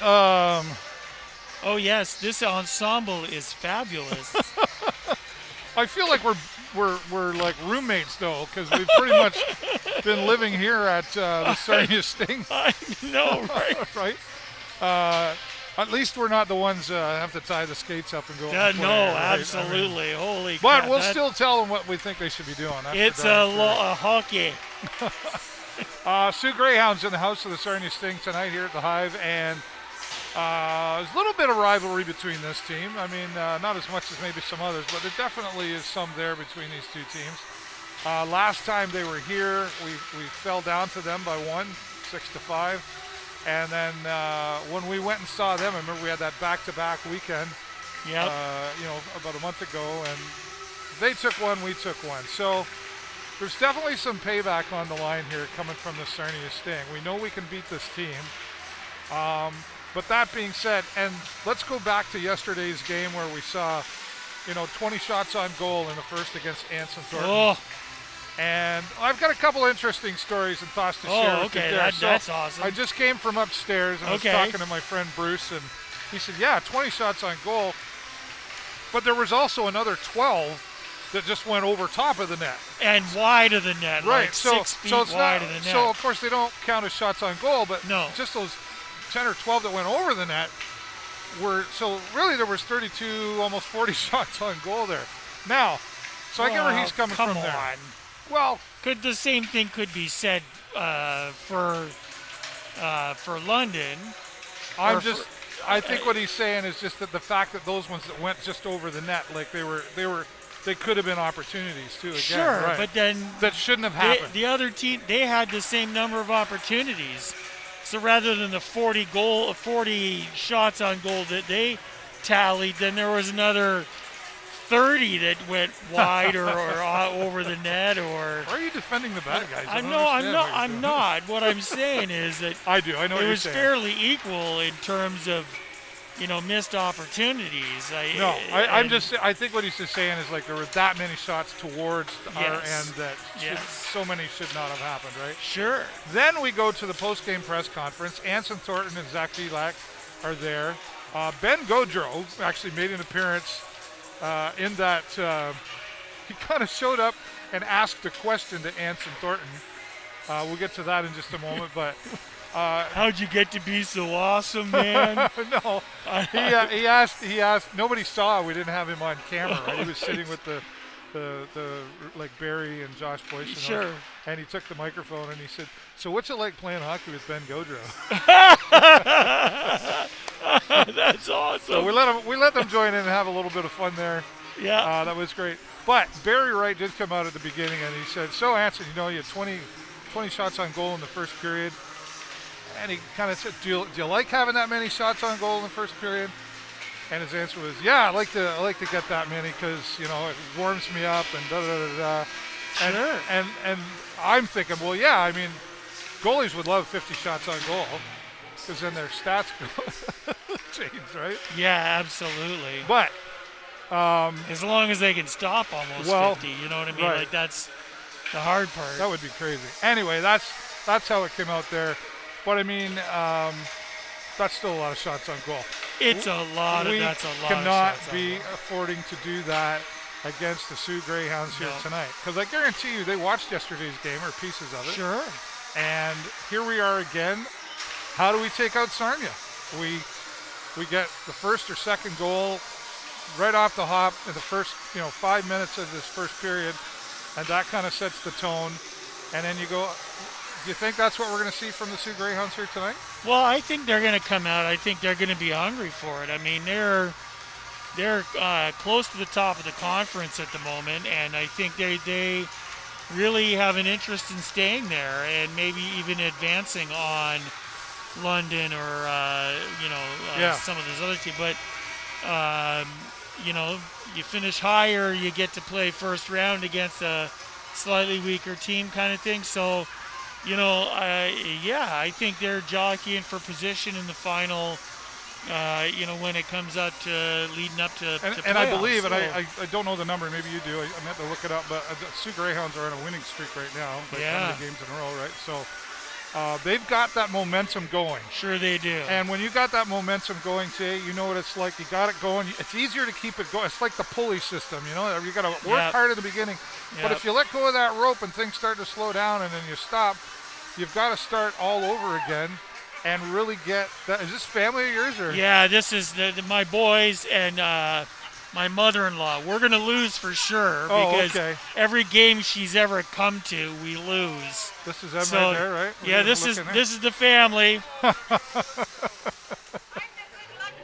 right. Oh yes, this ensemble is fabulous. I feel like we're like roommates though, because we've pretty much been living here at the Sarnia Sting, I know, right? right? Uh, at least we're not the ones have to tie the skates up and go. And play, No, right? absolutely. I mean, Holy but crap. we'll still tell them what we think they should be doing. That's It's for darn sure. a hockey. SOO Greyhounds in the house of the Sarnia Sting tonight here at the Hive, and there's a little bit of rivalry between this team. I mean, not as much as maybe some others, but there definitely is some there between these two teams. Last time they were here, we fell down to them by 6-5. And then when we went and saw them, I remember we had that back-to-back weekend, Yep. about a month ago, and they took one, we took one. So there's definitely some payback on the line here coming from the Sarnia Sting. We know we can beat this team. But that being said, and let's go back to yesterday's game where we saw, 20 shots on goal in the first against Anson Thornton. Oh. And I've got a couple interesting stories and thoughts to share with you okay, there. that's awesome. I just came from upstairs and I was talking to my friend Bruce, and he said, yeah, 20 shots on goal. But there was also another 12 that just went over top of the net. And wide of the net, Right. like so 6 feet so it's wide not, of the net. So, of course, they don't count as shots on goal, but No. just those 10 or 12 that went over the net were, so really there was 32, almost 40 shots on goal there. Now, so I get where he's coming from there. On. Well, The same thing could be said for London. I think what he's saying is just that the fact that those ones that went just over the net, like they could have been opportunities too. Again, Sure, right? but then that shouldn't have happened. The other team, they had the same number of opportunities. So rather than the 40 shots on goal that they tallied, then there was another 30 that went wide or over the net. Or why are you defending the bad guys? I'm not. What I'm saying is that I know what it you're was saying. fairly equal in terms of missed opportunities. I think what he's just saying is like there were that many shots towards our end that so many should not have happened, right? Sure. Then we go to the post-game press conference. Anson Thornton and Zach Felak are there. Ben Gaudreau actually made an appearance in that he kind of showed up and asked a question to Anson Thornton. We'll get to that in just a moment, but how'd you get to be so awesome, man? No, he asked. Nobody saw. We didn't have him on camera. Right? He was sitting with the like Barry and Josh Boyce. Sure. And he took the microphone and he said, "So what's it like playing hockey with Ben Gaudreau?" That's awesome. So we let them join in and have a little bit of fun there. Yeah. That was great. But Barry Wright did come out at the beginning and he said, "So Anson, you had 20 shots on goal in the first period." And he kind of said, do you like having that many shots on goal in the first period? And his answer was, "Yeah, I like to get that many because it warms me up and da da da da." And, sure. And I'm thinking, well, yeah, I mean, goalies would love 50 shots on goal because then their stats change, right? Yeah, absolutely. But as long as they can stop almost 50, you know what I mean? Right. Like that's the hard part. That would be crazy. Anyway, that's how it came out there. But I mean, that's still a lot of shots on goal. That's a lot we of shots cannot on be goal. affording to do that against the SOO Greyhounds here tonight. Because I guarantee you they watched yesterday's game or pieces of it. Sure. And here we are again. How do we take out Sarnia? We get the first or second goal right off the hop in the first 5 minutes of this first period. And that kind of sets the tone. And then you go, do you think that's what we're going to see from the SOO Greyhounds here tonight? Well, I think they're going to come out. I think they're going to be hungry for it. I mean, they're close to the top of the conference at the moment, and I think they really have an interest in staying there and maybe even advancing on London or some of those other teams. But you finish higher, you get to play first round against a slightly weaker team, kind of thing. So. I think they're jockeying for position in the final, when it comes out to leading up to and I believe, so. and I don't know the number, maybe you do, I meant to look it up, but the SOO Greyhounds are on a winning streak right now, like 100 games in a row, right? So They've got that momentum going. Sure they do. And when you got that momentum going, Jay, you know what it's like. You got it going. It's easier to keep it going. It's like the pulley system, you know. You got to work hard at the beginning. But if you let go of that rope and things start to slow down and then you stop, you've got to start all over again and really get that. Is this family of yours? Or? Yeah, this is my boys and my mother-in-law. We're going to lose for sure because every game she's ever come to, we lose. This is them right there, right? Yeah, this is the family.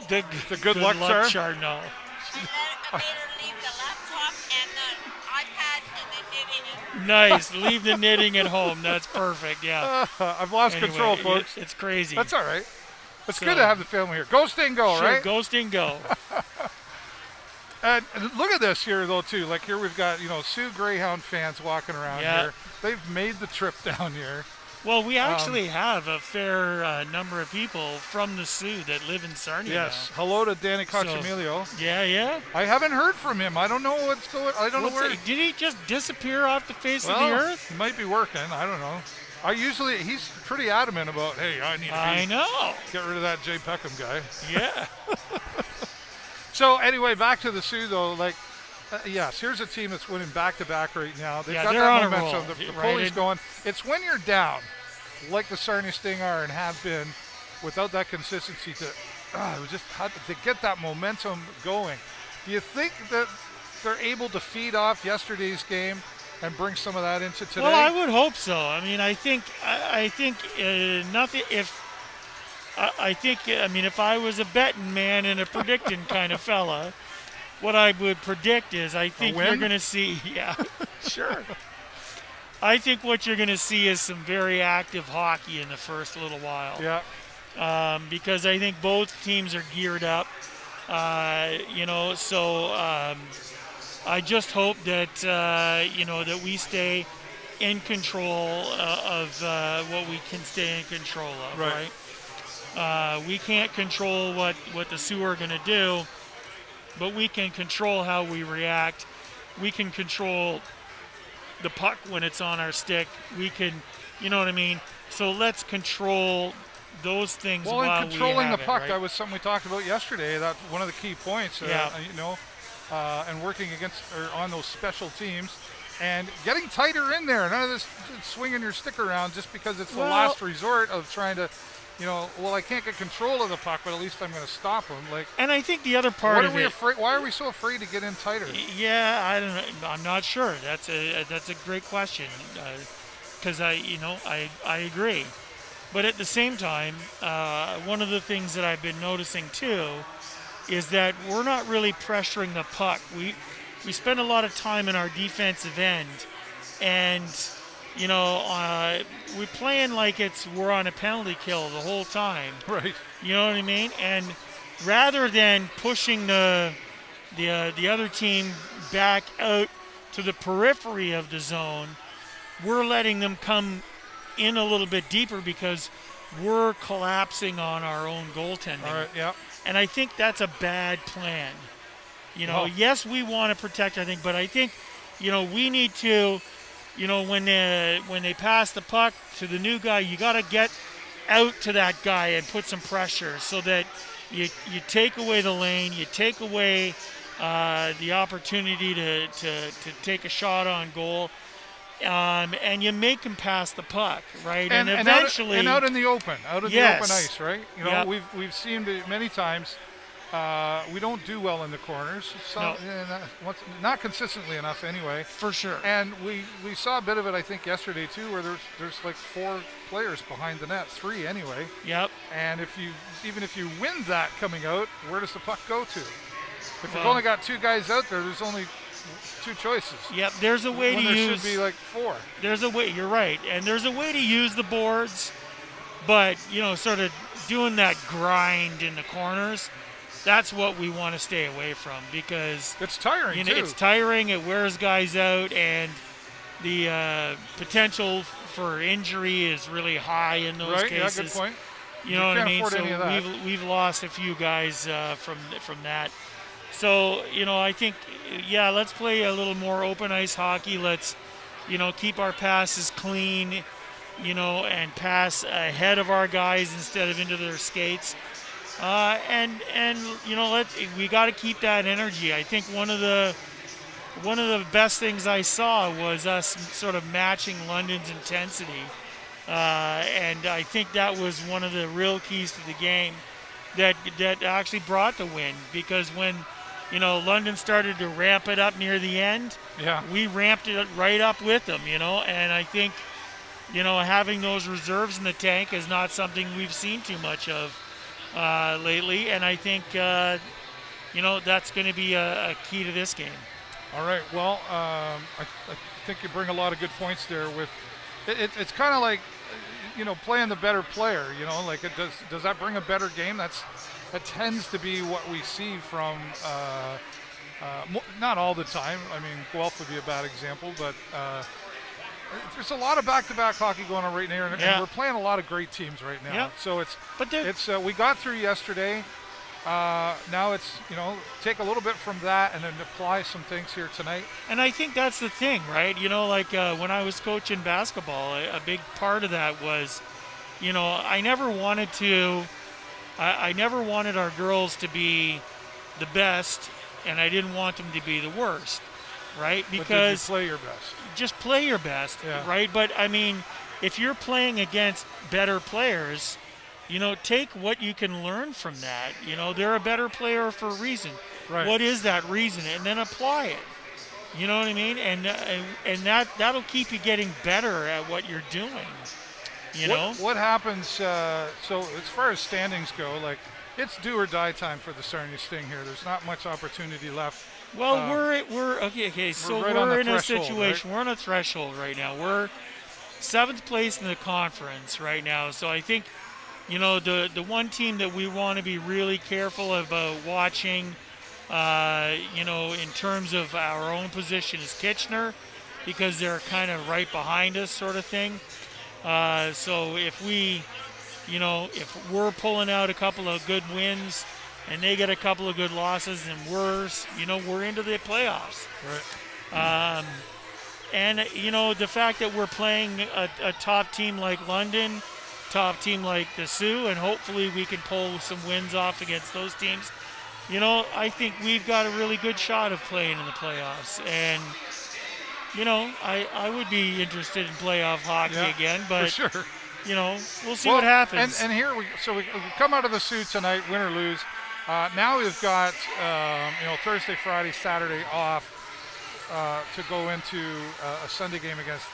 the good luck chart. No. I made her leave the laptop and the iPad and the knitting. Nice. Leave the knitting at home. That's perfect. Yeah. I've lost control, folks. It's crazy. That's all right. It's good to have the family here. Go Sting, go, sure, right? Go Sting, go. And look at this here, though, too. Like, here we've got, SOO Greyhound fans walking around here. They've made the trip down here. Well, we actually have a fair number of people from the SOO that live in Sarnia. Yes. Hello to Danny Conchamilio. So, yeah. I haven't heard from him. I don't know what's going on. I don't know where. Did he just disappear off the face of the earth? He might be working. I don't know. He's pretty adamant about, hey, I know. Get rid of that Jay Peckham guy. Yeah. So, anyway, back to the SOO, though. Yes, here's a team that's winning back-to-back right now. They've got that momentum. The pulley's going. It's when you're down, like the Sarnia Sting are and have been, without that consistency to get that momentum going. Do you think that they're able to feed off yesterday's game and bring some of that into today? Well, I would hope so. I mean, I think nothing. If I was a betting man and a predicting kind of fella, what I would predict is I think you're going to see, sure. I think what you're going to see is some very active hockey in the first little while. Yeah. Because I think both teams are geared up. I just hope that that we stay in control of what we can stay in control of. Right. We can't control what the SOO are going to do, but we can control how we react. We can control the puck when it's on our stick. We can, you know what I mean? So let's control those things while we have it. Well, controlling the puck, right? that was something we talked about yesterday. That's one of the key points, and working against or on those special teams and getting tighter in there. None of this swinging your stick around just because it's the last resort of trying to, I can't get control of the puck, but at least I'm going to stop him. And I think the other part of it. Why are we so afraid to get in tighter? Yeah, I don't know. I'm not sure. That's a great question. Because I agree. But at the same time, one of the things that I've been noticing too is that we're not really pressuring the puck. We spend a lot of time in our defensive end, and we're playing like we're on a penalty kill the whole time. Right. You know what I mean? And rather than pushing the other team back out to the periphery of the zone, we're letting them come in a little bit deeper because we're collapsing on our own goaltending. All right, yeah. And I think that's a bad plan. Yes, we want to protect, I think, but I think, we need to, when they pass the puck to the new guy, you got to get out to that guy and put some pressure so that you take away the lane, you take away the opportunity to take a shot on goal. And you make him pass the puck, right? And eventually, out in the open ice, right? We've seen it many times. We don't do well in the corners. Not consistently enough, anyway. For sure. And we saw a bit of it, I think, yesterday too, where there's like 4 players behind the net, 3 anyway. Yep. And even if you win that coming out, where does the puck go to? If you've only got 2 guys out there's only 2 choices. Yep, there's a way when to there use. Should be like 4. There's a way. You're right, and there's a way to use the boards, but sort of doing that grind in the corners. That's what we want to stay away from because it's tiring. Too. It's tiring. It wears guys out, and the potential for injury is really high in those cases. Yeah, good point. You know what I mean? So we've lost a few guys from that. So, I think, let's play a little more open ice hockey. Let's, keep our passes clean. and pass ahead of our guys instead of into their skates. And we got to keep that energy. I think one of the best things I saw was us sort of matching London's intensity, and I think that was one of the real keys to the game that actually brought the win. Because when London started to ramp it up near the end, we ramped it right up with them. And I think having those reserves in the tank is not something we've seen too much of lately, and I think that's going to be a key to this game. All right. Well, I think you bring a lot of good points there. With it's kind of like playing the better player. Like does that bring a better game? That tends to be what we see from not all the time. I mean, Guelph would be a bad example, but there's a lot of back-to-back hockey going on right now, and we're playing a lot of great teams right now. Yeah. So we got through yesterday. Now it's take a little bit from that and then apply some things here tonight. And I think that's the thing, right? When I was coaching basketball, a big part of that was, I never wanted our girls to be the best, and I didn't want them to be the worst, right? Because but play your best. Just play your best, right? But I mean, if you're playing against better players, take what you can learn from that. They're a better player for a reason. Right. What is that reason? And then apply it. You know what I mean? And that'll keep you getting better at what you're doing. What happens? So as far as standings go, like it's do or die time for the Sarnia Sting here. There's not much opportunity left. Well, we're okay. So we're in a situation. Right? We're on a threshold right now. We're 7th place in the conference right now. So I think, the one team that we want to be really careful about watching, in terms of our own position is Kitchener, because they're kind of right behind us, sort of thing. So if if we're pulling out a couple of good wins and they get a couple of good losses, and we're into the playoffs. Right. And the fact that we're playing a top team like London, top team like the SOO, and hopefully we can pull some wins off against those teams. I think we've got a really good shot of playing in the playoffs. And I would be interested in playoff hockey again, but for sure. We'll see what happens. And here we come out of the SOO tonight, win or lose. Now we've got Thursday, Friday, Saturday off to go into a Sunday game against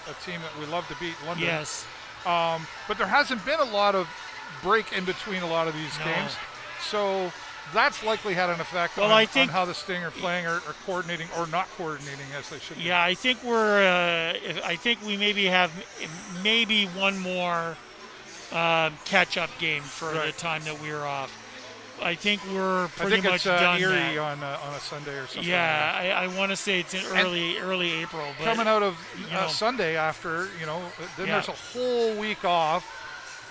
a team that we love to beat, London. Yes. But there hasn't been a lot of break in between a lot of these games, so that's likely had an effect on how the Sting are playing or coordinating or not coordinating as they should be. Yeah, I think I think we maybe have one more catch-up game for the time that we were off. I think we're pretty much done. Erie on a Sunday or something. Yeah, like I want to say it's in early April. But coming out of Sunday after, then there's a whole week off.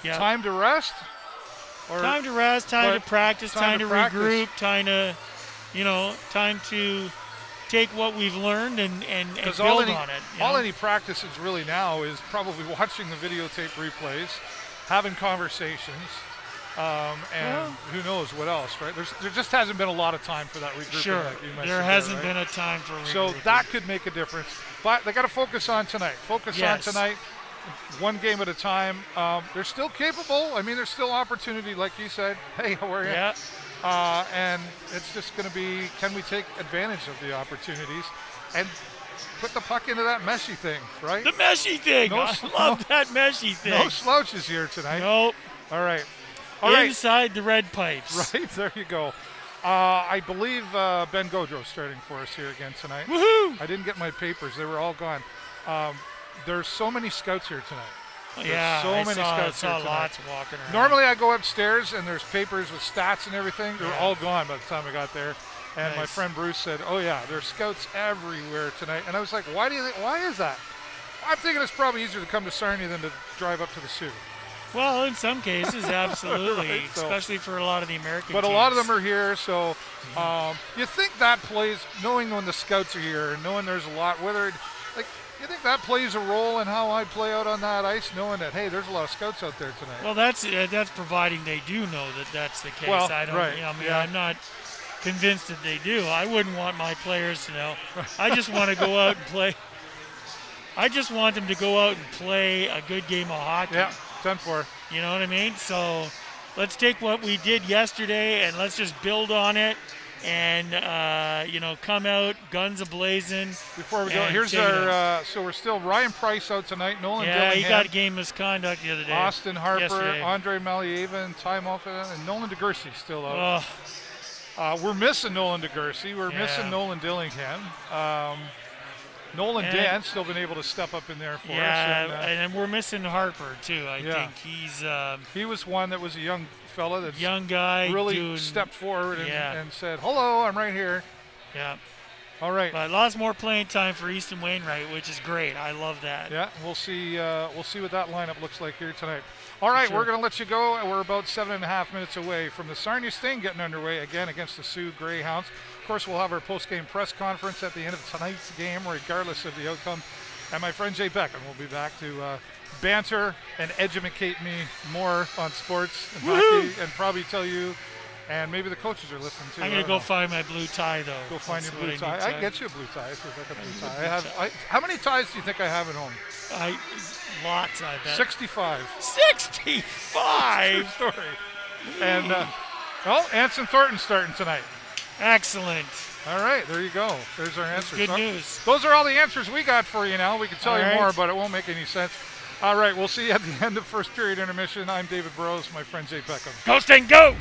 Yeah. Time to rest. Time to rest. Time to practice. Time to regroup. Time to take what we've learned and build on it. All any practice is really now is probably watching the videotape replays, having conversations. And who knows what else, right? There just hasn't been a lot of time for that regrouping. Sure, like you mentioned there hasn't been a time for regrouping. So that could make a difference. But they got to focus on tonight. On tonight, one game at a time. They're still capable. I mean, there's still opportunity, like you said. Hey, how are you? Yeah. And it's just going to be, can we take advantage of the opportunities and put the puck into that meshy thing, right? The meshy thing. I love that meshy thing. No slouches here tonight. Nope. All right. Inside the red pipes. Right, there you go. I believe Ben Gaudreau's starting for us here again tonight. Woohoo! I didn't get my papers. They were all gone. There's so many scouts here tonight. I saw lots walking around. Normally I go upstairs and there's papers with stats and everything. They're all gone by the time I got there. And my friend Bruce said, oh yeah, there's scouts everywhere tonight. And I was like, why is that? I'm thinking it's probably easier to come to Sarnia than to drive up to the SOO. Well, in some cases, absolutely, right, especially for a lot of the American But teams. a lot of them are here, so you think that plays, knowing when the scouts are here, and knowing there's a lot, whether like, you think that plays a role in how I play out on that ice, knowing that, hey, there's a lot of scouts out there tonight? Well, that's providing they do know that that's the case. Well, I don't. right, I mean, yeah. I'm not convinced that they do. I wouldn't want my players to know. I just want to go out and play. I just want them to go out and play a good game of hockey. Yeah, 10-4. You know what I mean? So let's take what we did yesterday and let's just build on it. And, come out, guns a-blazing. Before we go, here's our, so we're still Ryan Price out tonight, Nolan Yeah, Dillingham, he got game misconduct the other day. Austin Harper, yesterday. Andre Malieven, Ty Moffat, and Nolan DeGursey still out. We're missing Nolan DeGursey. We're missing Nolan Dillingham. Nolan Dan's still been able to step up in there for us. And we're missing Harper, too. I think he's... he was one that was a young fella that young guy really stepped forward and said, hello, I'm right here. Yeah. All right. But lots more playing time for Easton Wainwright, which is great. I love that. Yeah, we'll see what that lineup looks like here tonight. All right, we're going to let you go. We're about 7.5 minutes away from the Sarnia Sting getting underway again against the SOO Greyhounds. Of course, we'll have our post-game press conference at the end of tonight's game, regardless of the outcome. And my friend Jay Peckham will be back to banter and educate me more on sports and hockey, and probably tell you, and maybe the coaches are listening too. I'm going to go find my blue tie, though. Go find your blue tie. I can get you a blue tie if you'd like a blue tie. How many ties do you think I have at home? Lots, I bet. 65. 65? True story. And, Anson Thornton's starting tonight. Excellent. All right, there you go. There's our answers. Good news. Those are all the answers we got for you now. We can tell all you right. more, but it won't make any sense. All right, we'll see you at the end of first period intermission. I'm David Burrows, my friend Jay Peckham. Go Sting, go!